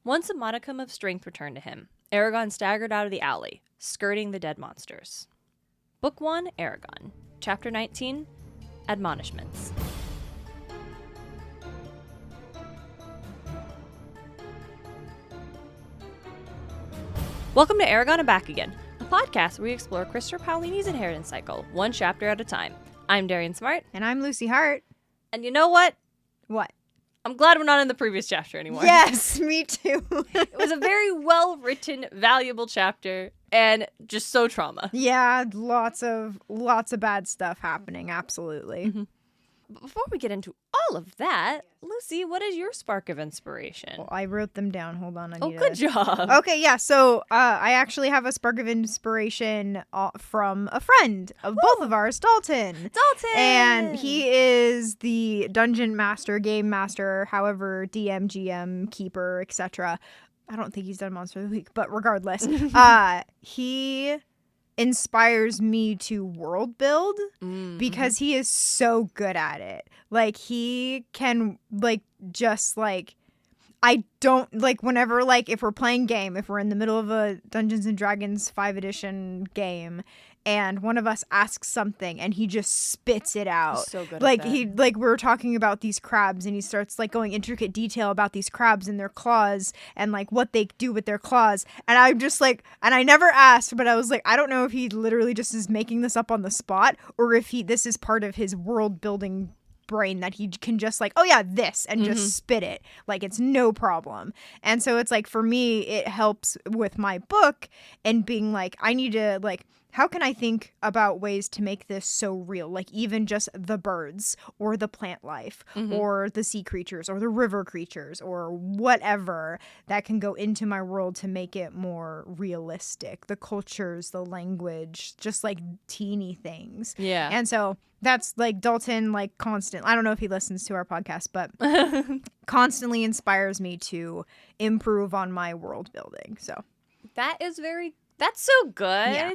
Once a modicum of strength returned to him, Eragon staggered out of the alley, skirting the dead monsters. Book 1, Eragon. Chapter 19, Admonishments. Welcome to Eragon and Back Again, a podcast where we explore Christopher Paolini's inheritance cycle, one chapter at a time. I'm Darien Smartt. And I'm Lucy Hart. And you know what? What? I'm glad we're not in the previous chapter anymore. Yes, me too. It was a very well-written, valuable chapter, and just so trauma. Yeah, lots of bad stuff happening, absolutely. Mm-hmm. But before we get into all of that, Lucy, what is your spark of inspiration? Well, I wrote them down. Hold on. Good job. Okay, yeah. So I actually have a spark of inspiration from a friend of both of ours, Dalton. And he is the dungeon master, game master, however, DM, GM, keeper, etc. I don't think he's done Monster of the Week, but regardless, he inspires me to world build because he is so good at it. Like, he can, like, just, like, I don't, like, whenever, like, if we're playing game, if we're in the middle of a Dungeons & Dragons 5th edition game, and one of us asks something, and he just spits it out. So good like, at that. he, like, we were talking about these crabs, and he starts, like, going intricate detail about these crabs and their claws, and, like, what they do with their claws. And I'm just, like, and I never asked, but I was like, I don't know if he literally just is making this up on the spot, or if this is part of his world-building brain that he can just, like, oh yeah, this, and just spit it. Like, it's no problem. And so it's, like, for me, it helps with my book, and being, like, I need to, like, how can I think about ways to make this so real? Like, even just the birds or the plant life or the sea creatures or the river creatures or whatever that can go into my world to make it more realistic. The cultures, the language, just like teeny things. Yeah. And so that's like Dalton, like constant. I don't know if he listens to our podcast, but constantly inspires me to improve on my world building. So that's so good. Yeah.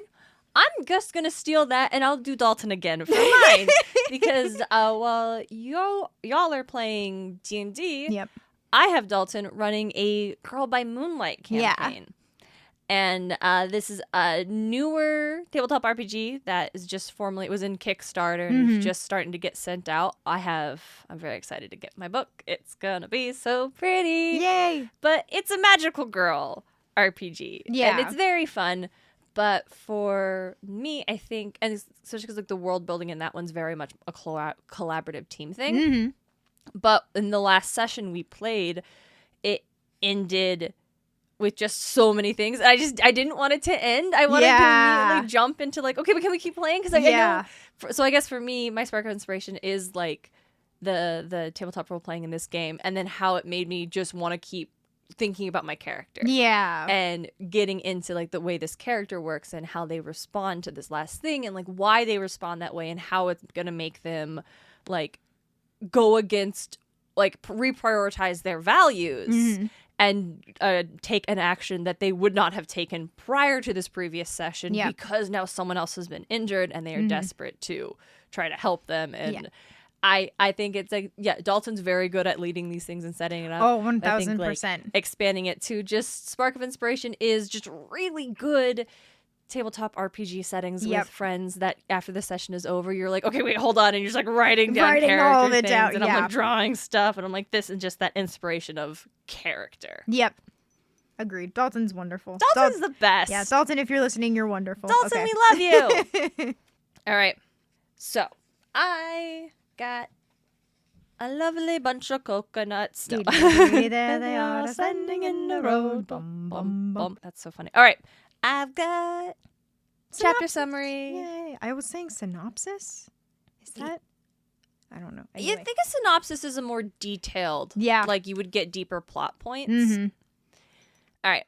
I'm just going to steal that, and I'll do Dalton again for mine. Because while y'all are playing D&D, I have Dalton running a Girl by Moonlight campaign. Yeah. And this is a newer tabletop RPG that is just formally, it was in Kickstarter and is just starting to get sent out. I'm very excited to get my book. It's going to be so pretty. Yay! But it's a magical girl RPG. Yeah. And it's very fun. But for me, I think, and especially because like the world building in that one's very much a collaborative team thing. But in the last session we played, it ended with just so many things. I didn't want it to end. I wanted to immediately jump into like, okay, but can we keep playing? Because I know. So I guess for me, my spark of inspiration is like the tabletop role playing in this game, and then how it made me just want to keep thinking about my character and getting into like the way this character works and how they respond to this last thing and like why they respond that way and how it's gonna make them like go against like reprioritize their values and take an action that they would not have taken prior to this previous session because now someone else has been injured and they are desperate to try to help them. And I think it's like, Dalton's very good at leading these things and setting it up. Oh, 1000%. Like, expanding it to just Spark of Inspiration is just really good tabletop RPG settings with friends that after the session is over, you're like, okay, wait, hold on. And you're just like writing character all of it things down. And I'm like drawing stuff. And I'm like, this is just that inspiration of character. Yep. Agreed. Dalton's wonderful. Dalton's the best. Yeah, Dalton, if you're listening, you're wonderful. Dalton, we love you. All right. So I got a lovely bunch of coconuts. No. There they are, standing in the road. Bum, bum, bum. That's so funny. All right. I've got chapter summary. Yay. I was saying synopsis? Is that? I don't know. Anyway. You think a synopsis is a more detailed. Yeah. Like you would get deeper plot points. All right.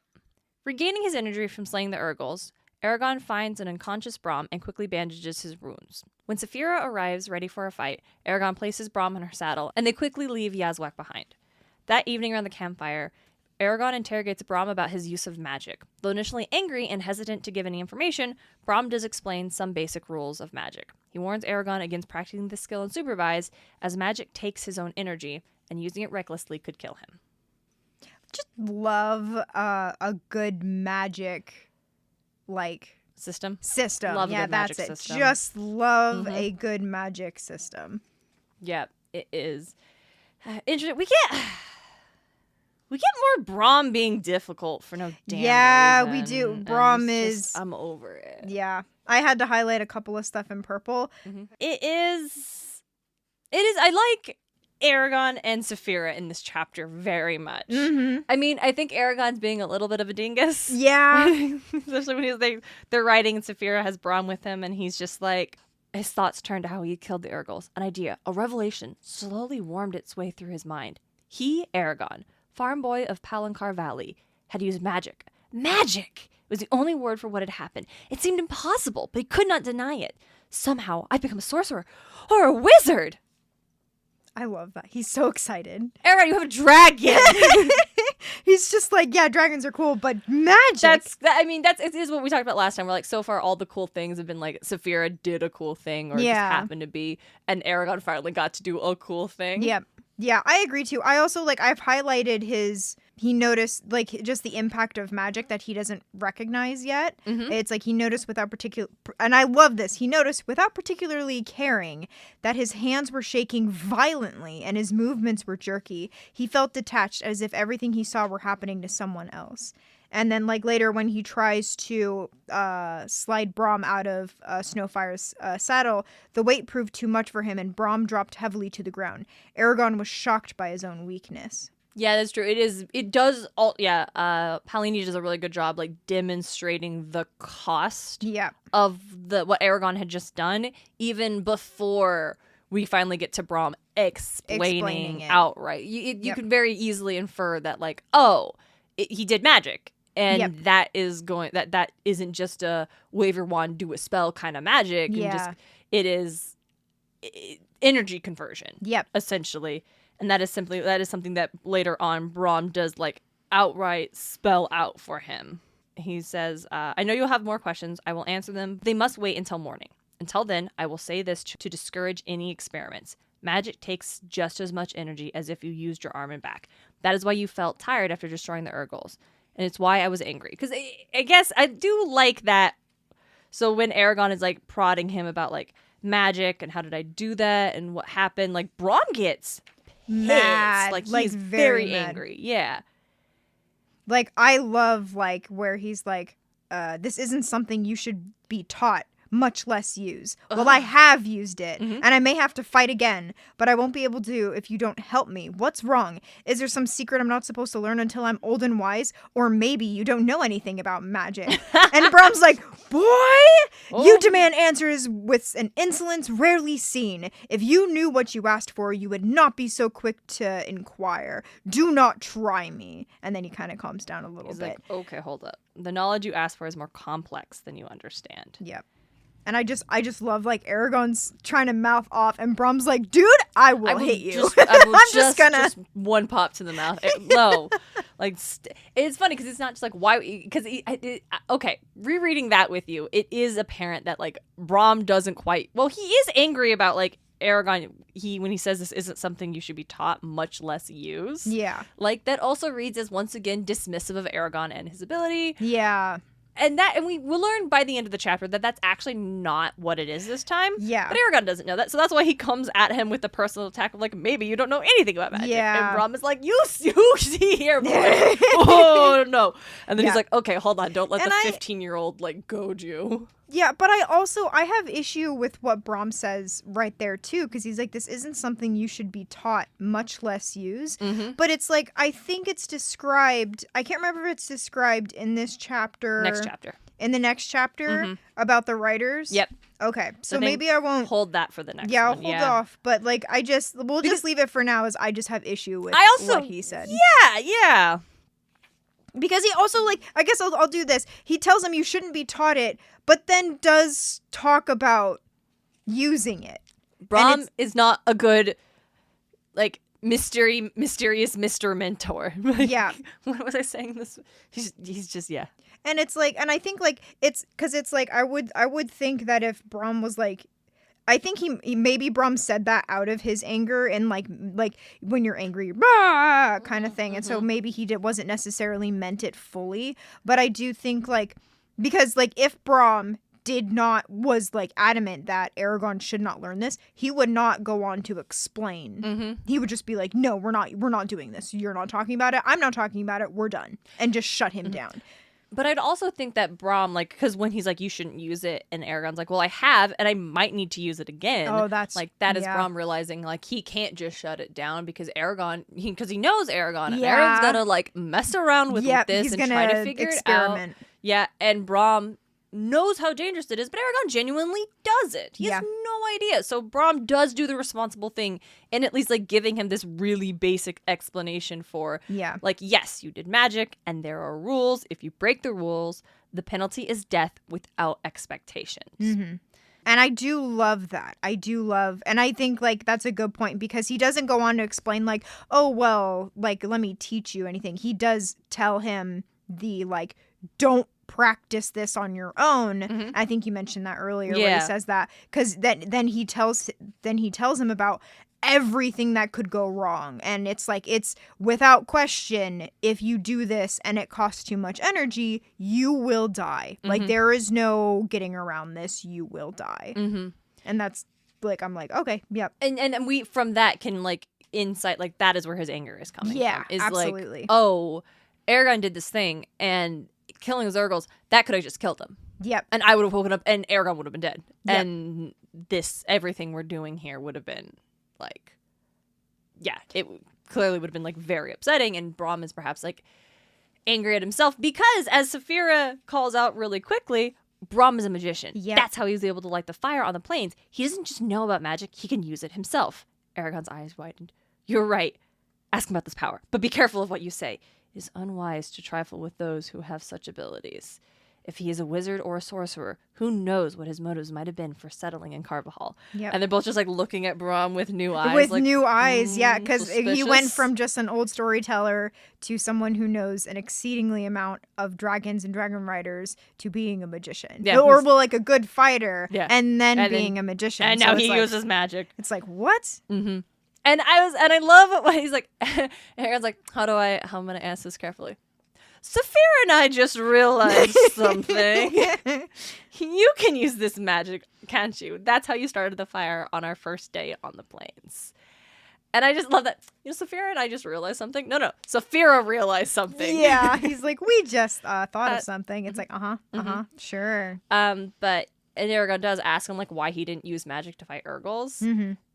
Regaining his energy from slaying the Urgles, Eragon finds an unconscious Brom and quickly bandages his wounds. When Saphira arrives ready for a fight, Eragon places Brom on her saddle, and they quickly leave Yazwak behind. That evening around the campfire, Eragon interrogates Brom about his use of magic. Though initially angry and hesitant to give any information, Brom does explain some basic rules of magic. He warns Eragon against practicing the skill unsupervised, as magic takes his own energy, and using it recklessly could kill him. just love a good magic system. Love yeah, that's it. System. Just love a good magic system. Yeah, it is. Interesting. We get more Brom being difficult for no damn reason. We do. Brom is. I'm over it. Yeah, I had to highlight a couple of stuff in purple. It is. I like Eragon and Saphira in this chapter very much. I mean, I think Eragon's being a little bit of a dingus. Yeah. Especially when they're riding and Saphira has Brom with him and he's just like, his thoughts turned to how he killed the Urgles. An idea, a revelation, slowly warmed its way through his mind. He, Eragon, farm boy of Palancar Valley, had used magic. Magic! It was the only word for what had happened. It seemed impossible, but he could not deny it. Somehow, I'd become a sorcerer or a wizard. I love that. He's so excited. Eragon, you have a dragon. He's just like, yeah, dragons are cool, but magic. It is what we talked about last time. We're like, so far, all the cool things have been like, Saphira did a cool thing, or it just happened to be, and Eragon finally got to do a cool thing. Yep. Yeah, I agree too. I also I've highlighted he noticed just the impact of magic that he doesn't recognize yet. It's he noticed and I love this. He noticed without particularly caring that his hands were shaking violently and his movements were jerky. He felt detached, as if everything he saw were happening to someone else. And then, later when he tries to slide Brom out of Snowfire's saddle, the weight proved too much for him, and Brom dropped heavily to the ground. Eragon was shocked by his own weakness. Yeah, that's true. Palini does a really good job, demonstrating the cost of what Eragon had just done, even before we finally get to Brom explaining it outright. You can very easily infer that, he did magic. And that isn't just a wave your wand, do a spell kind of magic. Yeah. It is energy conversion. Yep. Essentially. And that is something that later on Brom does outright spell out for him. He says, I know you'll have more questions. I will answer them. They must wait until morning. Until then, I will say this to discourage any experiments. Magic takes just as much energy as if you used your arm and back. That is why you felt tired after destroying the Urgles. And it's why I was angry. Because I guess I do like that. So when Eragon is prodding him about magic and how did I do that and what happened, Brom gets mad. He's very mad. Angry. Yeah. I love where he's this isn't something you should be taught, much less use. Well, I have used it, and I may have to fight again, but I won't be able to if you don't help me. What's wrong? Is there some secret I'm not supposed to learn until I'm old and wise? Or maybe you don't know anything about magic. And Brom's boy, you demand answers with an insolence rarely seen. If you knew what you asked for, you would not be so quick to inquire. Do not try me. And then he kind of calms down a little bit. Okay, hold up. The knowledge you asked for is more complex than you understand. Yep. And I just love Eragon's trying to mouth off, and Brom's dude, I will hit you. I'm just gonna one pop to the mouth. No, it's funny because it's not just why. Because okay, rereading that with you, it is apparent that Brom doesn't quite. Well, he is angry about Eragon. When he says this isn't something you should be taught, much less use. Yeah, that also reads as once again dismissive of Eragon and his ability. Yeah. And we will learn by the end of the chapter that that's actually not what it is this time. Yeah. But Eragon doesn't know that. So that's why he comes at him with the personal attack of maybe you don't know anything about magic. Yeah. And Brom is you see here, boy. Oh, no. And then he's okay, hold on. Don't let the 15-year-old goad you. Yeah, but I have issue with what Brom says right there too, because he's this isn't something you should be taught, much less use. But it's I think it's described, I can't remember if it's described in this chapter. Next chapter. In the next chapter about the writers? Yep. Okay, so maybe I won't hold that for the next one. Yeah, I'll hold it off. But we'll just leave it for now, as I just have issue with what he said. Yeah. Because he also, I guess I'll do this. He tells him you shouldn't be taught it, but then does talk about using it. Brom is not a good, mysterious Mr. Mentor. Yeah. What was I saying? This he's just, yeah. And it's and I think it's because it's I would think that if Brom was I think he maybe Brom said that out of his anger and like when you're angry, bah! Kind of thing. And so maybe he wasn't necessarily meant it fully. But I do think like, because like if Brom was like adamant that Eragon should not learn this, he would not go on to explain. He would just be like, no, we're not doing this. You're not talking about it. I'm not talking about it. We're done. And just shut him down. But I'd also think that Brom, like, because when he's like, you shouldn't use it, and Eragon's like, well, I have, and I might need to use it again. Oh, that's... Like, that is Brom realizing, like, he can't just shut it down because Eragon, because he knows Eragon, and Eragon's gonna, like, mess around with this and try to figure it out. Yeah, and Brom knows how dangerous it is, but Eragon genuinely does it. He has no idea. So Brom does do the responsible thing and at least like giving him this really basic explanation for like, yes, you did magic and there are rules. If you break the rules, the penalty is death without expectations. And I do love that. And I think like that's a good point because he doesn't go on to explain like, oh, well, like, let me teach you anything. He does tell him the like, don't practice this on your own. I think you mentioned that earlier where he says that because then he tells him about everything that could go wrong, and it's like, it's without question, if you do this and it costs too much energy, you will die. Like there is no getting around this. You will die. And that's like, I'm like, okay, yep. And we from that can like insight like that is where his anger is coming from. Is absolutely. Like, oh, Eragon did this thing and killing the Zergles, that could have just killed him. Yep. And I would have woken up and Eragon would have been dead. Yep. And everything we're doing here would have been like, it clearly would have been like very upsetting. And Brom is perhaps like angry at himself because, as Saphira calls out really quickly, Brom is a magician. Yep. That's how he was able to light the fire on the plains. He doesn't just know about magic, he can use it himself. Eragon's eyes widened. You're right. Ask him about this power, but be careful of what you say. It is unwise to trifle with those who have such abilities. If he is a wizard or a sorcerer, who knows what his motives might have been for settling in Carvajal. Yep. And they're both just like looking at Brom with new eyes. With like, new eyes, because he went from just an old storyteller to someone who knows an exceedingly amount of dragons and dragon riders to being a magician. Yeah, or well, like a good fighter, and then being a magician. And now he uses magic. It's like, what? And I love what he's like. Aaron's like, how am I gonna ask this carefully? Saphira and I just realized something. You can use this magic, can't you? That's how you started the fire on our first day on the plains. And I just love that. Saphira and I just realized something. No, Saphira realized something. Yeah, he's like, we just thought of something. It's like, sure. But and Eragon does ask him like why he didn't use magic to fight Urgles.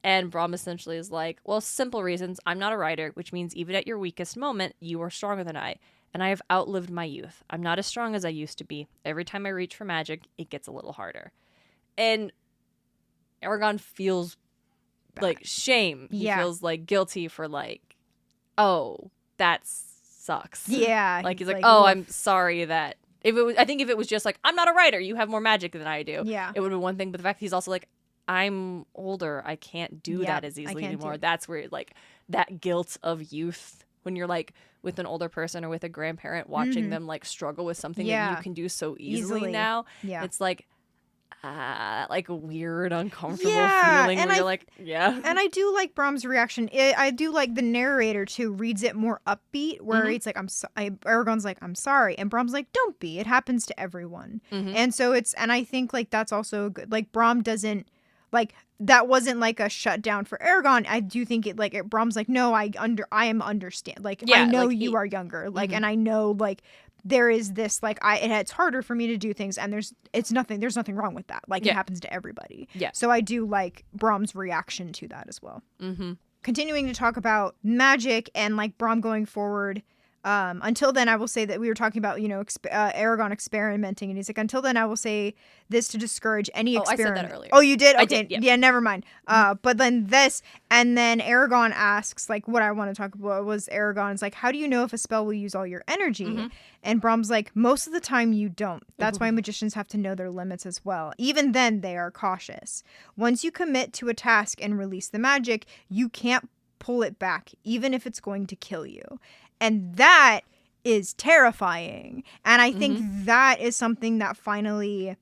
And Brom essentially is like, well, simple reasons. I'm not a writer, which means even at your weakest moment, you are stronger than I. And I have outlived my youth. I'm not as strong as I used to be. Every time I reach for magic, it gets a little harder. And Eragon feels like shame. He feels like guilty for like, oh, that sucks. Yeah. Like he's like, oh, I'm sorry that I think if it was just like, I'm not a writer, you have more magic than I do. Yeah. It would have been one thing. But the fact that he's also like, I'm older, I can't do that as easily anymore. That's where like that guilt of youth when you're like with an older person or with a grandparent watching them like struggle with something that you can do so easily now. Yeah. It's like a weird, uncomfortable feeling where you're like, And I do like Brom's reaction. I do like the narrator too reads it more upbeat where he's like, Eragon's like, I'm sorry. And Brom's like, don't be. It happens to everyone. And so and I think like that's also good. Like Brom doesn't like, that wasn't like a shutdown for Eragon. I do think Brom's like, no, I am understand. Like, I know like you are younger. Like, and I know like there is this like it's harder for me to do things, and there's nothing wrong with that. Like it happens to everybody. Yeah. So I do like Brom's reaction to that as well. Continuing to talk about magic and like Brom going forward. Until then, I will say that we were talking about, Eragon experimenting. And he's like, until then, I will say this to discourage any experiment. I said that earlier. Oh, you did? Okay. I did, yeah, never mind. But then and then Eragon asks, like, what I want to talk about was Eragon's like, how do you know if a spell will use all your energy? And Brom's like, most of the time you don't. That's why magicians have to know their limits as well. Even then, they are cautious. Once you commit to a task and release the magic, you can't pull it back, even if it's going to kill you. And that is terrifying. And I think that is something that finally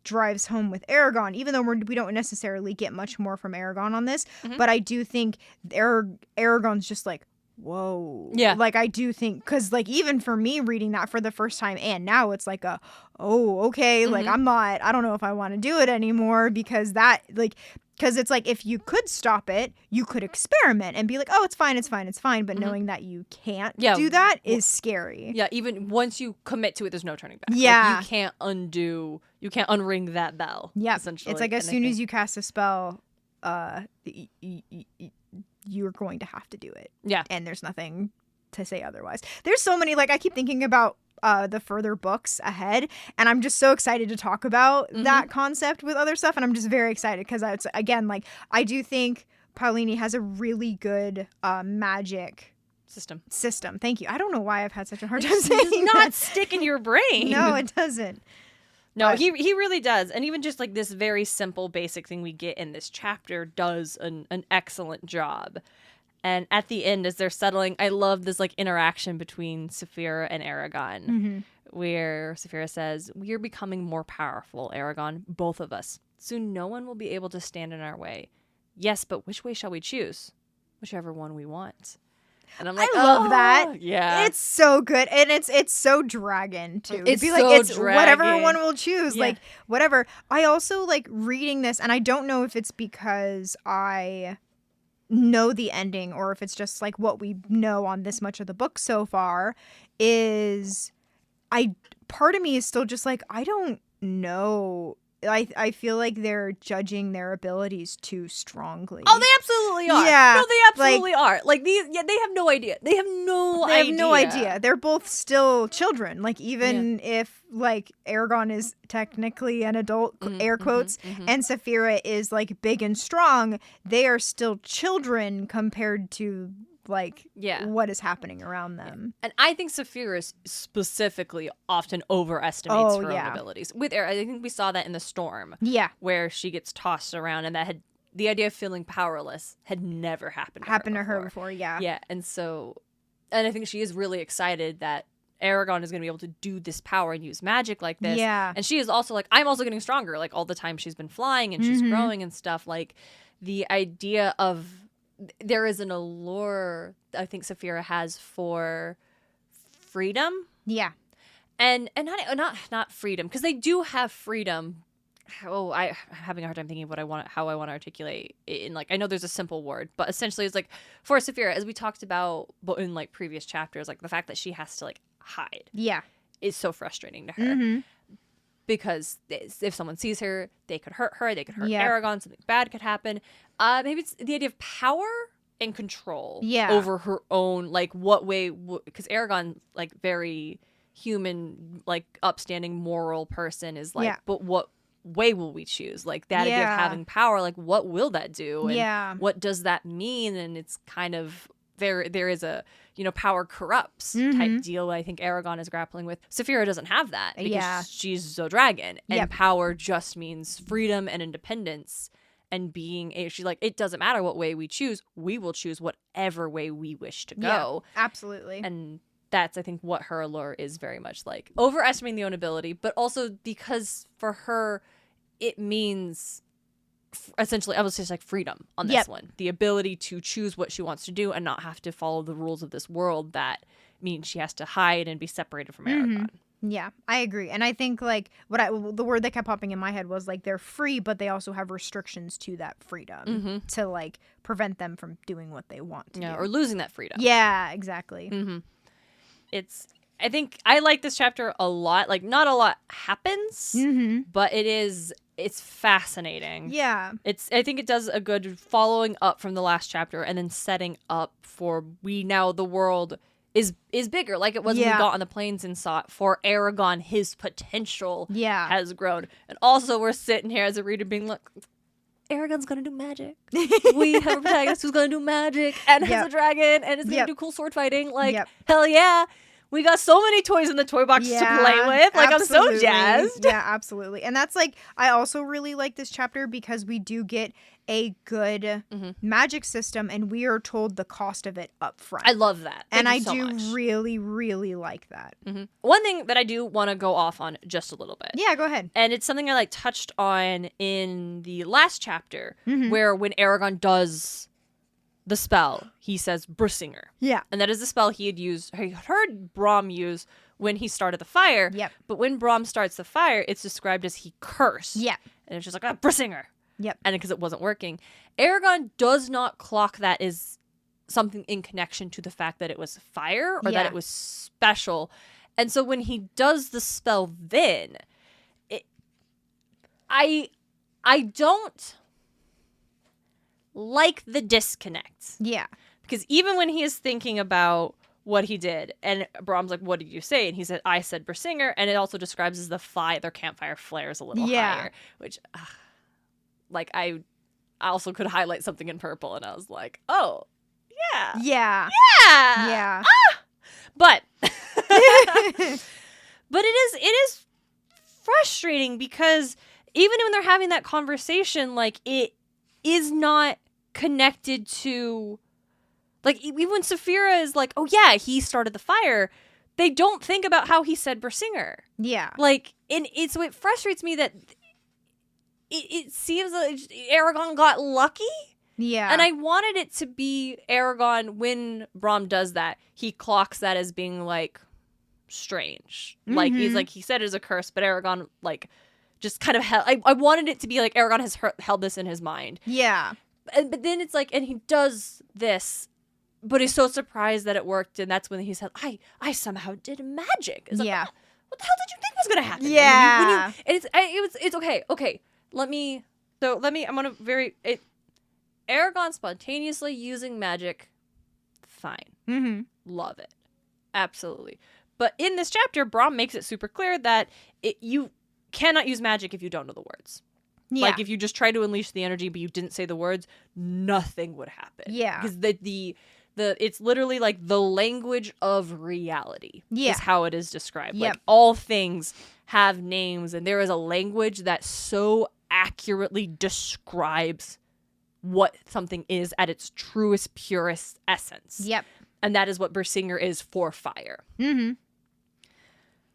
drives home with Eragon, even though we don't necessarily get much more from Eragon on this. Mhm. But I do think Eragon's just like, whoa. Yeah. Like, I do think, because, like, even for me reading that for the first time, and now it's like okay, like, I don't know if I want to do it anymore, because that, like, because it's like, if you could stop it, you could experiment and be like, oh, it's fine. But knowing that you can't do that is scary. Yeah, even once you commit to it, there's no turning back. Yeah. Like, you can't unring that bell. Yeah. Essentially. It's like, as soon as you cast a spell, you're going to have to do it. Yeah. And there's nothing to say otherwise. There's so many, like, I keep thinking about the further books ahead, and I'm just so excited to talk about that concept with other stuff, and I'm just very excited because it's, again, like, I do think Paolini has a really good magic system. Thank you. I don't know why I've had such a hard time saying it does not stick in your brain. No, it doesn't. No, he really does. And even just like this very simple basic thing we get in this chapter does an excellent job. And at the end, as they're settling, I love this like interaction between Saphira and Eragon, where Saphira says, "We're becoming more powerful, Eragon, both of us. Soon no one will be able to stand in our way. Yes, but which way shall we choose? Whichever one we want." And I'm like, I love that. Yeah. It's so good. And it's so dragon too. It's be like, so it's dragon. whatever one will choose. Yeah. Like, whatever. I also like reading this, and I don't know if it's because I know the ending or if it's just like what we know on this much of the book so far, is part of me is still just like, I don't know. I feel like they're judging their abilities too strongly. Oh, they absolutely are. Yeah, No, they absolutely are. Like, they have no idea. They have no idea. They're both still children. Like, even if, like, Eragon is technically an adult, air quotes, and Saphira is, like, big and strong, they are still children compared to, like, what is happening around them. And I think Saphira specifically often overestimates her own abilities. With I think we saw that in the storm. Yeah. Where she gets tossed around, and that had the idea of feeling powerless had never happened to her before. Yeah. Yeah, and I think she is really excited that Eragon is going to be able to do this power and use magic like this. Yeah. And she is also like, I'm also getting stronger. Like, all the time she's been flying and she's growing and stuff. Like, the idea of there is an allure I think Saphira has for freedom. Yeah. And not freedom, because they do have freedom. Oh, I'm having a hard time thinking of how I want to articulate it in, like, I know there's a simple word, but essentially it's like, for Saphira, as we talked about in like previous chapters, like the fact that she has to like hide is so frustrating to her. Because if someone sees her, they could hurt her, they could hurt Eragon, something bad could happen. Maybe it's the idea of power and control over her own, like, what way, because Eragon, like, very human, like, upstanding, moral person is like, but what way will we choose? Like, that idea of having power, like, what will that do? And what does that mean? And it's kind of, there is a, power corrupts type deal I think Eragon is grappling with. Saphira doesn't have that because she's a dragon, and power just means freedom and independence and being she's like, it doesn't matter what way we choose, we will choose whatever way we wish to go. Yeah, absolutely. And that's, I think, what her allure is very much like. Overestimating the own ability, but also because for her, it means essentially, I was just like freedom on this one. The ability to choose what she wants to do and not have to follow the rules of this world that means she has to hide and be separated from Eragon. Yeah, I agree. And I think, like, the word that kept popping in my head was, like, they're free, but they also have restrictions to that freedom to, like, prevent them from doing what they want to do. Or losing that freedom. Yeah, exactly. I think I like this chapter a lot. Like, not a lot happens, but it's fascinating. Yeah. I think it does a good following up from the last chapter and then setting up for the world is bigger, like it was when we got on the plains and saw it. For Eragon, his potential has grown. And also we're sitting here as a reader being like, Eragon's gonna do magic. We have a protagonist who's gonna do magic and has a dragon and is gonna do cool sword fighting. Like, hell yeah. We got so many toys in the toy box to play with. Like, absolutely. I'm so jazzed. Yeah, absolutely. And that's like, I also really like this chapter because we do get a good magic system and we are told the cost of it up front. I love that. And Thank you I so do much. really, really like that. One thing that I do want to go off on just a little bit. Yeah, go ahead. And it's something I like touched on in the last chapter where when Eragon does the spell, he says Brissinger. Yeah. And that is the spell he heard Brom use when he started the fire. Yep. But when Brom starts the fire, it's described as he cursed. Yeah. And it's just like, Brissinger. Yep. And because it wasn't working. Eragon does not clock that as something in connection to the fact that it was fire or that it was special. And so when he does the spell then, I don't like the disconnect. Yeah. Because even when he is thinking about what he did, and Brom's like, what did you say? And he said, I said Brissinger. And it also describes as their campfire flares a little higher. Which, like, I also could highlight something in purple. And I was like, oh, yeah. Yeah. Yeah. Yeah. But, but it is frustrating because even when they're having that conversation, like, it is not connected to, like, even when Saphira is like, oh yeah, he started the fire, they don't think about how he said Brissinger. Yeah. Like, and so it frustrates me that it seems like Eragon got lucky. Yeah. And I wanted it to be Eragon, when Brom does that, he clocks that as being, like, strange. Like, he's like, he said it as a curse, but Eragon, like, just kind of I wanted it to be like Eragon has held this in his mind. Yeah. But then it's like, and he does this, but he's so surprised that it worked, and that's when he said, I somehow did magic. It's like, what the hell did you think was gonna happen? Yeah. It's okay. Okay. I'm gonna Eragon spontaneously using magic, fine. Love it. Absolutely. But in this chapter, Brom makes it super clear that you cannot use magic if you don't know the words. Yeah. Like, if you just try to unleash the energy but you didn't say the words, nothing would happen. Yeah. Because it's literally like the language of reality is how it is described. Yep. Like, all things have names, and there is a language that so accurately describes what something is at its truest, purest essence. Yep. And that is what Brissinger is for fire.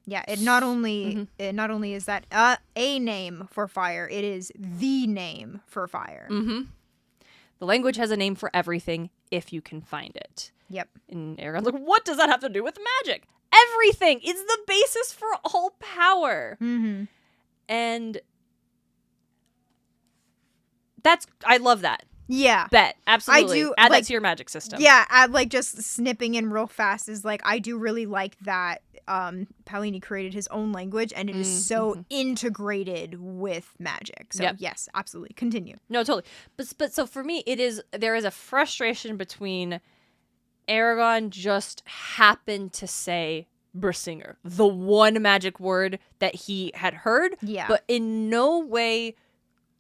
Yeah, it not only is that a name for fire, it is the name for fire. The language has a name for everything if you can find it. Yep. And Eragon's like, what does that have to do with magic? Everything! It's the basis for all power. And I love that. Yeah. Bet. Absolutely. I do. Add that to your magic system. Yeah, like, just snipping in real fast is like, I do really like that Paolini created his own language, and it is so integrated with magic. So yes, absolutely. Continue. No, totally. But so for me, there is a frustration between Eragon just happened to say Brissinger, the one magic word that he had heard, but in no way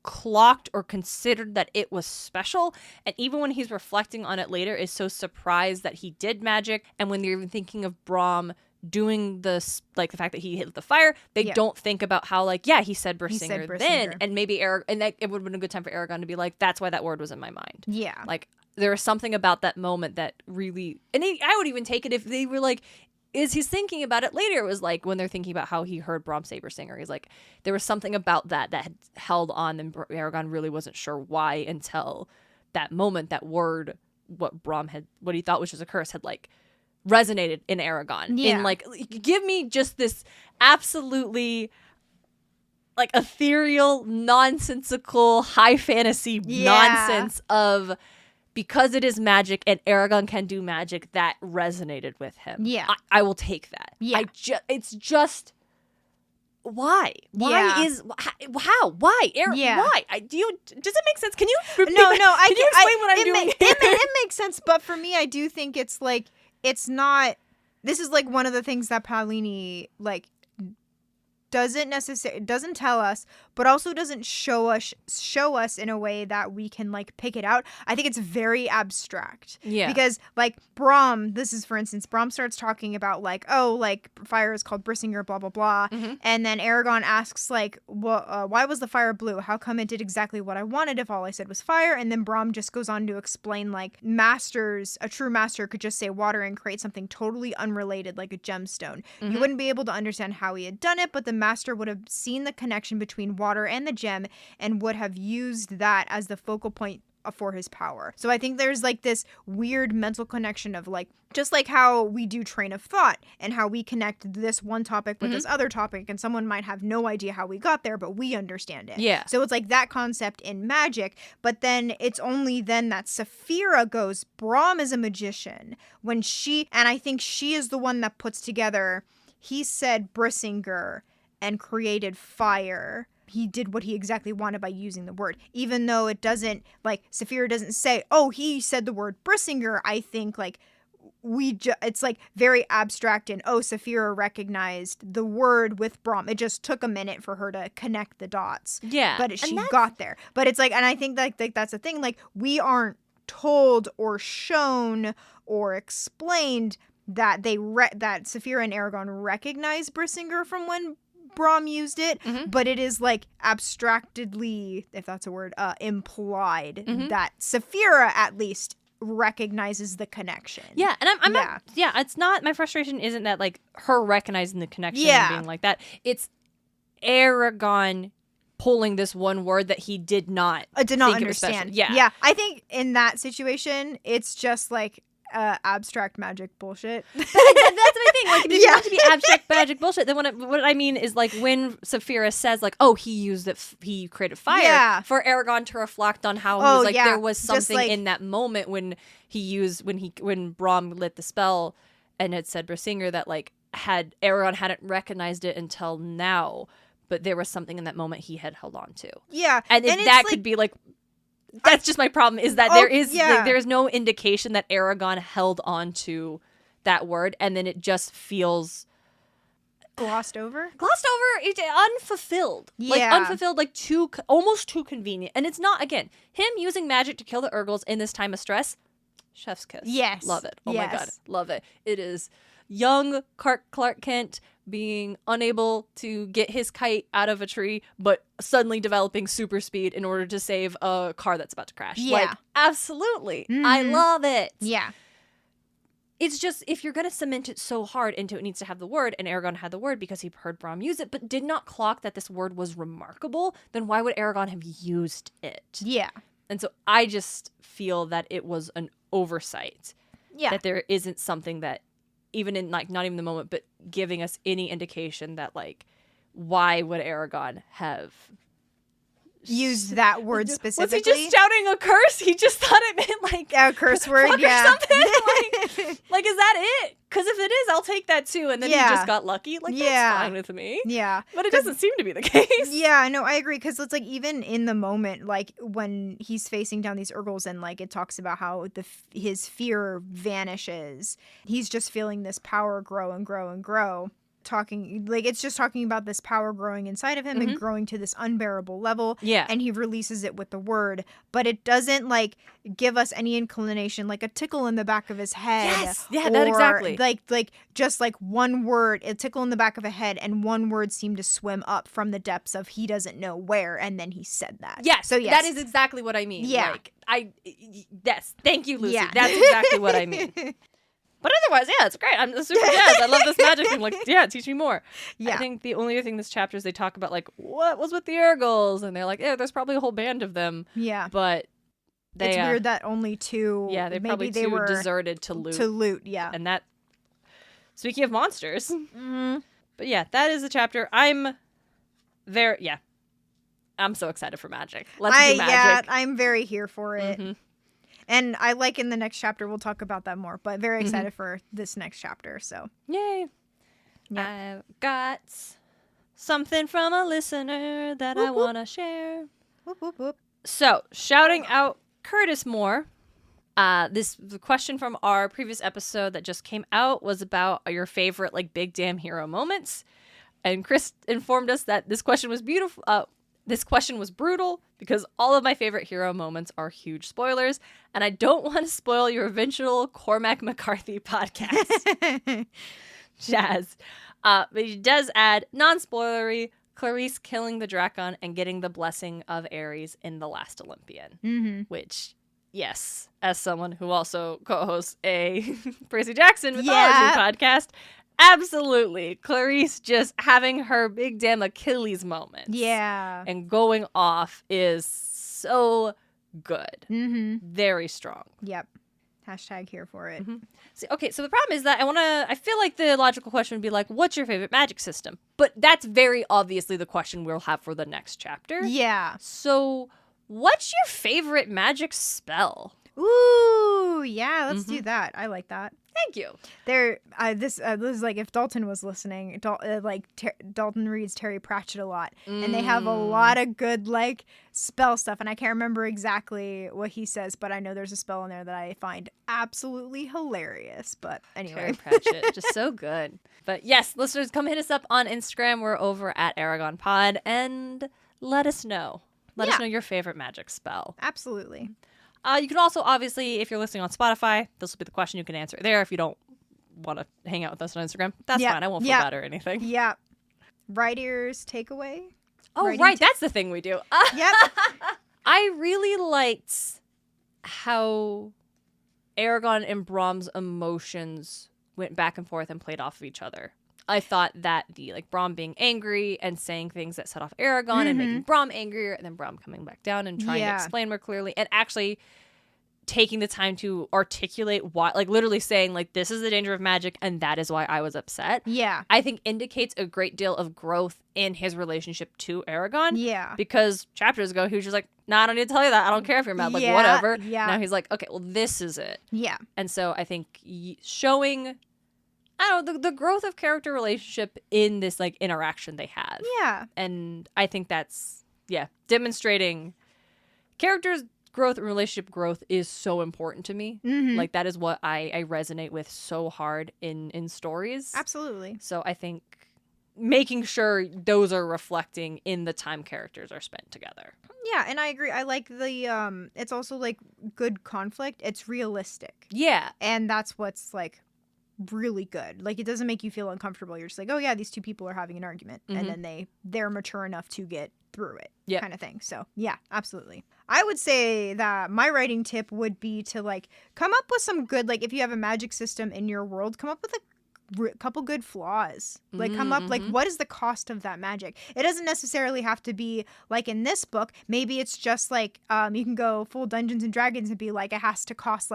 clocked or considered that it was special. And even when he's reflecting on it later, is so surprised that he did magic. And when they're even thinking of Brom doing this, like, the fact that he hit the fire, they don't think about how, like, he said Brissinger then, and maybe it would have been a good time for Eragon to be like, that's why that word was in my mind. Yeah. Like, there was something about that moment that really, and I would even take it if they were like, is he's thinking about it later. It was like when they're thinking about how he heard Brom say Brissinger, he's like, there was something about that had held on, and Eragon really wasn't sure why until that moment, that word, what he thought was just a curse, had, like, resonated in Eragon. In, like, give me just this absolutely, like, ethereal, nonsensical, high fantasy nonsense of, because it is magic and Eragon can do magic, that resonated with him. Yeah. I will take that. Yeah. It's just, why? Why is, how? Why? Why? Does it make sense? Can you repeat No, can you explain what I'm doing here? It makes sense, but for me, I do think it's like, it's not, this is like one of the things that Paolini, like, doesn't tell us, but also doesn't show us in a way that we can like pick it out. I think it's very abstract. Yeah. Because like Brom, this is for instance, Brom starts talking about like, oh, like fire is called Brissinger, blah blah blah, and then Eragon asks like, well, why was the fire blue? How come it did exactly what I wanted if all I said was fire? And then Brom just goes on to explain like a true master could just say water and create something totally unrelated like a gemstone. You wouldn't be able to understand how he had done it, but the master would have seen the connection between water and the gem and would have used that as the focal point for his power. So I think there's like this weird mental connection of like, just like how we do train of thought and how we connect this one topic with this other topic, and someone might have no idea how we got there, but we understand it. Yeah. So it's like that concept in magic, but then it's only then that Saphira goes, Brom is a magician and I think she is the one that puts together, he said Brissinger and created fire. He did what he exactly wanted by using the word, even though it doesn't, like, Saphira doesn't say, oh, he said the word Brissinger. I think, like, it's, like, very abstract and, oh, Saphira recognized the word with Brom. It just took a minute for her to connect the dots. Yeah. But she got there. But it's, like, and I think, like that's the thing, like, we aren't told or shown or explained that that Saphira and Eragon recognize Brissinger from when Brom used it, but it is like abstractedly, if that's a word, implied that Saphira at least recognizes the connection. Yeah, and I'm not, it's not, my frustration isn't that like her recognizing the connection and being like that. It's Eragon pulling this one word that he did not understand. Yeah. I think in that situation, it's just like abstract magic bullshit. That's my thing. Like, if you want to be abstract magic bullshit, then what I mean is like when Saphira says like, oh, he used it, he created fire, for Eragon to reflect on how he was like there was something like, in that moment when when Brom lit the spell and it said Brissinger that like Eragon hadn't recognized it until now, but there was something in that moment he had held on to. Yeah, and if that could be like. That's just my problem, is that there's no indication that Eragon held on to that word, and then it just feels glossed over, unfulfilled. Like unfulfilled, like almost too convenient. And it's not, again, him using magic to kill the Urgles in this time of stress. Chef's kiss. Yes, love it. Oh my god, love it. It is young Clark Kent being unable to get his kite out of a tree, but suddenly developing super speed in order to save a car that's about to crash. Yeah. Like, absolutely. I love it. Yeah. It's just, if you're going to cement it so hard into it needs to have the word, and Eragon had the word because he heard Brom use it, but did not clock that this word was remarkable, then why would Eragon have used it? Yeah. And so I just feel that it was an oversight. Yeah. That there isn't something that, even in like not even the moment, but giving us any indication that like why would Eragon have used that word specifically? Was he just shouting a curse? He just thought it meant like a curse word, or something. like is that it? Because if it is, I'll take that too. And then he just got lucky. Like that's fine with me. Yeah, but it doesn't seem to be the case. Yeah, no, I agree. Because it's like even in the moment, like when he's facing down these Urgles and like it talks about how his fear vanishes. He's just feeling this power grow and grow and grow. It's just talking about this power growing inside of him and growing to this unbearable level. Yeah. And he releases it with the word, but it doesn't like give us any inclination, like a tickle in the back of his head. Yes. Yeah, that exactly. Like just like one word, a tickle in the back of a head, and one word seemed to swim up from the depths of he doesn't know where, and then he said that. Yes. So yes. That is exactly what I mean. Yeah. Like yes. Thank you, Lucy. Yeah. That's exactly what I mean. But otherwise, yeah, it's great. I'm super jazzed. I love this magic thing. Like, yeah, teach me more. Yeah. I think the only other thing in this chapter is they talk about, like, what was with the Urgles? And they're like, yeah, there's probably a whole band of them. Yeah. But it's weird that only two. Yeah, they were deserted to loot. Yeah. And that, speaking of monsters. But yeah, that is the chapter. I'm so excited for magic. Let's do magic. Yeah, I'm very here for it. And I like in the next chapter, we'll talk about that more, but very excited for this next chapter, so. Yay. Yeah. I've got something from a listener that I want to share. Whoop, whoop, whoop. So, shouting out Curtis Moore. The question from our previous episode that just came out was about your favorite, like, big damn hero moments. And Chris informed us that this question was beautiful. This question was brutal because all of my favorite hero moments are huge spoilers, and I don't want to spoil your eventual Cormac McCarthy podcast. Jazz. But he does add non-spoilery Clarice killing the Drakon and getting the blessing of Ares in The Last Olympian, which, yes, as someone who also co-hosts a Percy Jackson mythology podcast, absolutely. Clarice just having her big damn Achilles moment. Yeah. And going off is so good. Very strong. Yep. Hashtag here for it. So the problem is that I feel like the logical question would be like, what's your favorite magic system? But that's very obviously the question we'll have for the next chapter. Yeah. So what's your favorite magic spell? Ooh, yeah, let's do that. I like that. Thank you. This is like if Dalton was listening. Dalton reads Terry Pratchett a lot, and they have a lot of good like spell stuff. And I can't remember exactly what he says, but I know there's a spell in there that I find absolutely hilarious. But anyway, Terry Pratchett, just so good. But yes, listeners, come hit us up on Instagram. We're over at Eragon Pod, and let us know. Let us know your favorite magic spell. Absolutely. You can also, obviously, if you're listening on Spotify, this will be the question you can answer there. If you don't want to hang out with us on Instagram, that's fine. I won't feel bad or anything. Yeah. Right ears takeaway. Oh, right. That's the thing we do. Yep. I really liked how Eragon and Brom's emotions went back and forth and played off of each other. I thought that the Brom being angry and saying things that set off Eragon and making Brom angrier, and then Brom coming back down and trying to explain more clearly, and actually taking the time to articulate why, literally saying this is the danger of magic and that is why I was upset. Yeah. I think indicates a great deal of growth in his relationship to Eragon. Yeah. Because chapters ago he was just like, nah, I don't need to tell you that. I don't care if you're mad. Whatever. Yeah. Now he's like, okay, well, this is it. Yeah. And so I think showing, I don't know, the growth of character relationship in this interaction they have. Yeah. And I think that's demonstrating characters growth and relationship growth is so important to me. That is what I resonate with so hard in stories. Absolutely. So I think making sure those are reflecting in the time characters are spent together. Yeah, and I agree. I like the it's also good conflict. It's realistic. Yeah. And that's what's really good. It doesn't make you feel uncomfortable. You're just oh yeah, these two people are having an argument, and then they're mature enough to get through it, kind of thing. So yeah, absolutely. I would say that my writing tip would be to come up with some good, if you have a magic system in your world, come up with a couple good flaws. Come up what is the cost of that magic? It doesn't necessarily have to be in this book. Maybe it's just you can go full Dungeons and Dragons and be it has to cost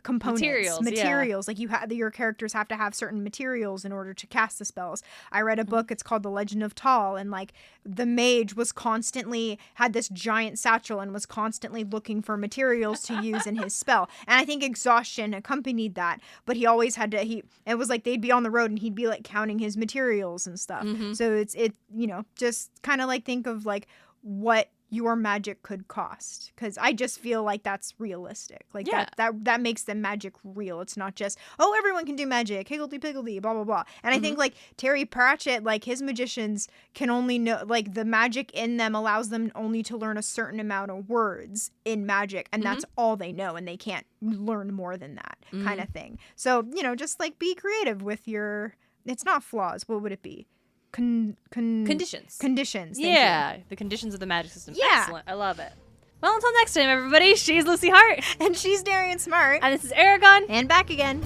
components, materials. Your characters have to have certain materials in order to cast the spells. I read a book, it's called The Legend of Tal, and the mage was constantly had this giant satchel and was constantly looking for materials to use in his spell. And I think exhaustion accompanied that, but he always had to it was they'd be on the road and he'd be counting his materials and stuff. So it's just kind of think of what your magic could cost, because I just feel that's realistic. That makes the magic real. It's not just everyone can do magic, higgledy-piggledy, blah blah blah. And I think Terry Pratchett, his magicians can only know the magic in them allows them only to learn a certain amount of words in magic, and that's all they know, and they can't learn more than that kind of thing. So just be creative with your, it's not flaws, what would it be? Conditions. Conditions. Yeah, the conditions of the magic system. Yeah. Excellent. I love it. Well, until next time, everybody, she's Lucy Hart. And she's Darien Smartt. And this is Eragon. And back again.